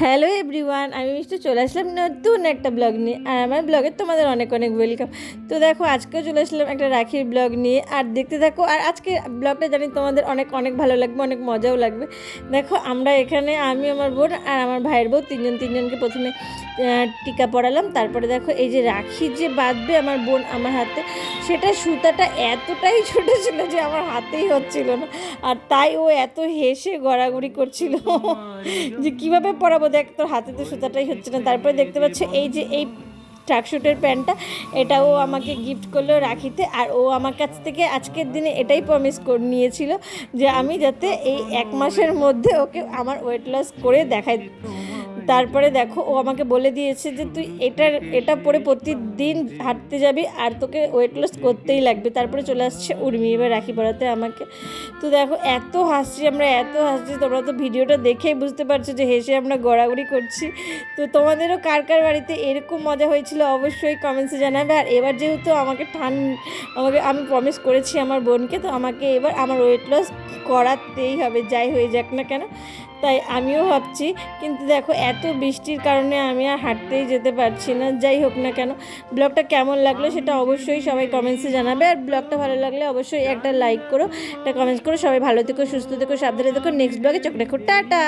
Hello everyone, আমি মিষ্টি চলে আসলাম নতুন একটা ব্লগ নিয়ে। আর আমার ব্লগে তোমাদের অনেক অনেক ওয়েলকাম। তো দেখো, আজকেও চলে আসলাম একটা রাখির ব্লগ নিয়ে। আর দেখতে থাকো। আর আজকে ব্লগটা জানি তোমাদের অনেক অনেক ভালো লাগবে, অনেক মজাও লাগবে। দেখো, আমরা এখানে আমি, আমার বোন আর আমার ভাইয়ের বউ তিনজনকে প্রথমে টিকা পড়ালাম। তারপরে দেখো, এই যে রাখি যে বাঁধবে আমার বোন আমার হাতে, সেটা সুতাটা এতটাই ছোটো ছিল যে আমার হাতেই হচ্ছিল না। আর তাই ও এত হেসে গড়াগড়ি করছিল যে কীভাবে পরাবো, দেখ তোর হাতে তো সুতাটাই হচ্ছে না। তারপরে দেখতে পাচ্ছ এই যে এই ট্রাকশুটের প্যান্টটা, এটাও আমাকে গিফট করলো রাখিতে। আর ও আমার কাছ থেকে আজকের দিনে এটাই প্রমিস করে নিয়েছিল যে আমি যাতে এই 1 মাসের মধ্যে ওকে আমার ওয়েট লস করে দেখাই। তারপরে দেখো, ও আমাকে বলে দিয়েছে যে তুই এটা পরে প্রতিদিন হাঁটতে যাবি আর তোকে ওয়েট লস করতেই লাগবে। তারপরে চলে আসছে উর্মি এবার রাখি পড়াতে আমাকে। তো দেখো, এত হাসছি, তোমরা তো ভিডিওটা দেখেই বুঝতে পারছো যে হেসে আমরা গড়াগড়ি করছি। তো তোমাদেরও কার কার বাড়িতে এরকম মজা হয়েছিল অবশ্যই কমেন্টসে জানাবে। আর এবার যেহেতু আমি প্রমিস করেছি আমার বোনকে, তো আমাকে এবার আমার ওয়েট লস করাতেই হবে, যাই হয়ে যাক না কেন। তাই আমিও ভাবছি, কিন্তু দেখো এত বৃষ্টির কারণে আমি আর হাঁটতেই যেতে পারছি না। যাই হোক না কেন, ব্লগটা কেমন লাগলো সেটা অবশ্যই সবাই কমেন্টসে জানাবে। আর ব্লগটা ভালো লাগলে অবশ্যই একটা লাইক করো, একটা কমেন্টস করো। সবাই ভালো থেকো, সুস্থ থেকো, সাবধানে থেকো। নেক্সট ব্লগে চোখ রেখো, টাটা।